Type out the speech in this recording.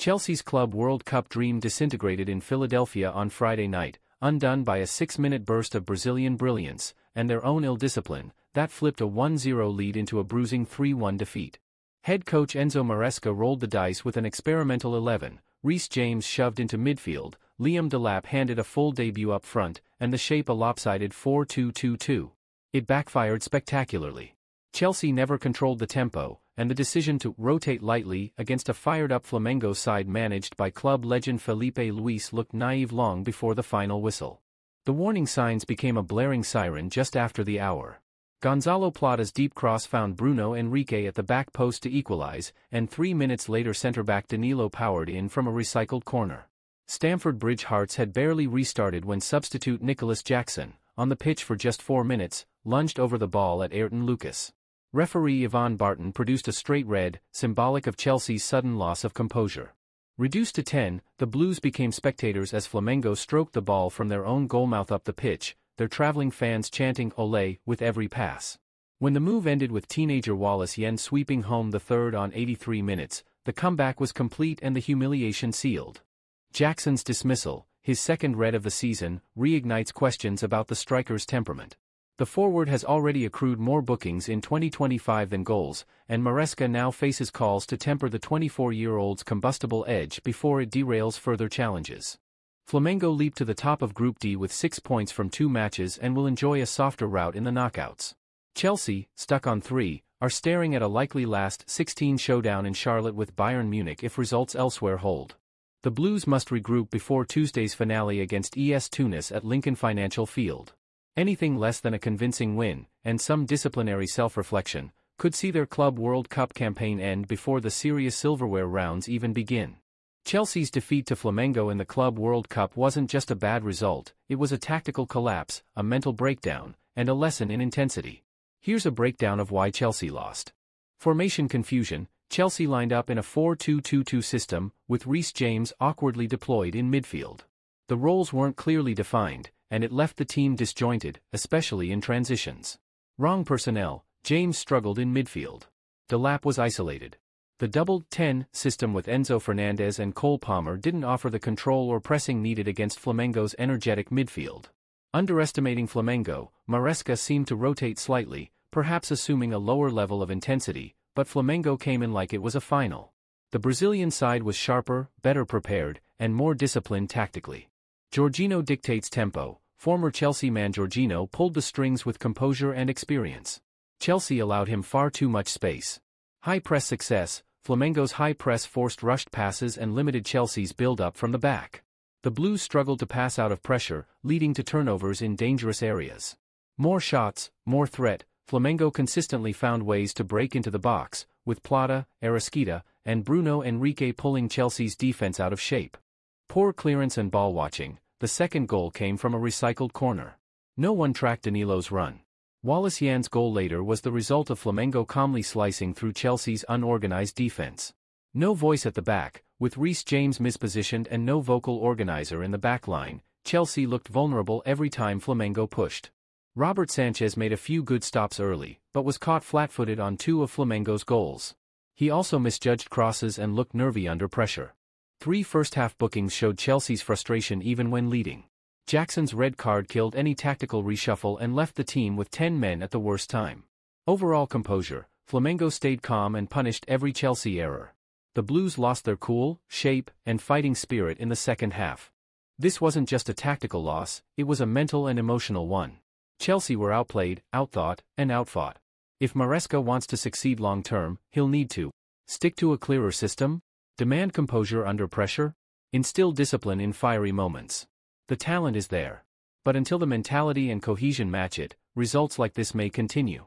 Chelsea's Club World Cup dream disintegrated in Philadelphia on Friday night, undone by a 6-minute burst of Brazilian brilliance, and their own ill-discipline, that flipped a 1-0 lead into a bruising 3-1 defeat. Head coach Enzo Maresca rolled the dice with an experimental 11, Reece James shoved into midfield, Liam Delap handed a full debut up front, and the shape a lopsided 4-2-2-2. It backfired spectacularly. Chelsea never controlled the tempo, and the decision to rotate lightly against a fired-up Flamengo side managed by club legend Felipe Luis looked naive long before the final whistle. The warning signs became a blaring siren just after the hour. Gonzalo Plata's deep cross found Bruno Henrique at the back post to equalize, and 3 minutes later centre-back Danilo powered in from a recycled corner. Stamford Bridge hearts had barely restarted when substitute Nicolas Jackson, on the pitch for just 4 minutes, lunged over the ball at Ayrton Lucas. Referee Yvonne Barton produced a straight red, symbolic of Chelsea's sudden loss of composure. Reduced to 10, the Blues became spectators as Flamengo stroked the ball from their own goalmouth up the pitch, their travelling fans chanting "Olé" with every pass. When the move ended with teenager Wallace Yen sweeping home the third on 83 minutes, the comeback was complete and the humiliation sealed. Jackson's dismissal, his second red of the season, reignites questions about the striker's temperament. The forward has already accrued more bookings in 2025 than goals, and Maresca now faces calls to temper the 24-year-old's combustible edge before it derails further challenges. Flamengo leaped to the top of Group D with 6 points from 2 matches and will enjoy a softer route in the knockouts. Chelsea, stuck on 3, are staring at a likely last 16 showdown in Charlotte with Bayern Munich if results elsewhere hold. The Blues must regroup before Tuesday's finale against ES Tunis at Lincoln Financial Field. Anything less than a convincing win, and some disciplinary self-reflection, could see their Club World Cup campaign end before the serious silverware rounds even begin. Chelsea's defeat to Flamengo in the Club World Cup wasn't just a bad result, it was a tactical collapse, a mental breakdown, and a lesson in intensity. Here's a breakdown of why Chelsea lost. Formation confusion. Chelsea lined up in a 4-2-2-2 system, with Reece James awkwardly deployed in midfield. The roles weren't clearly defined, and it left the team disjointed, especially in transitions. Wrong personnel. James struggled in midfield. Delap was isolated. The double 10 system with Enzo Fernandez and Cole Palmer didn't offer the control or pressing needed against Flamengo's energetic midfield. Underestimating Flamengo, Maresca seemed to rotate slightly, perhaps assuming a lower level of intensity, but Flamengo came in like it was a final. The Brazilian side was sharper, better prepared, and more disciplined tactically. Jorginho dictates tempo. Former Chelsea man Jorginho pulled the strings with composure and experience. Chelsea allowed him far too much space. High press success. Flamengo's high press forced rushed passes and limited Chelsea's build-up from the back. The Blues struggled to pass out of pressure, leading to turnovers in dangerous areas. More shots, more threat. Flamengo consistently found ways to break into the box, with Plata, Arrascaeta, and Bruno Henrique pulling Chelsea's defense out of shape. Poor clearance and ball watching. The second goal came from a recycled corner. No one tracked Danilo's run. Wallace Yan's goal later was the result of Flamengo calmly slicing through Chelsea's unorganized defense. No voice at the back, with Reece James mispositioned and no vocal organizer in the back line. Chelsea looked vulnerable every time Flamengo pushed. Robert Sanchez made a few good stops early, but was caught flat-footed on 2 of Flamengo's goals. He also misjudged crosses and looked nervy under pressure. 3 first-half bookings showed Chelsea's frustration even when leading. Jackson's red card killed any tactical reshuffle and left the team with 10 men at the worst time. Overall composure. Flamengo stayed calm and punished every Chelsea error. The Blues lost their cool, shape, and fighting spirit in the second half. This wasn't just a tactical loss, it was a mental and emotional one. Chelsea were outplayed, outthought, and outfought. If Maresca wants to succeed long-term, he'll need to stick to a clearer system, demand composure under pressure, instill discipline in fiery moments. The talent is there. But until the mentality and cohesion match it, results like this may continue.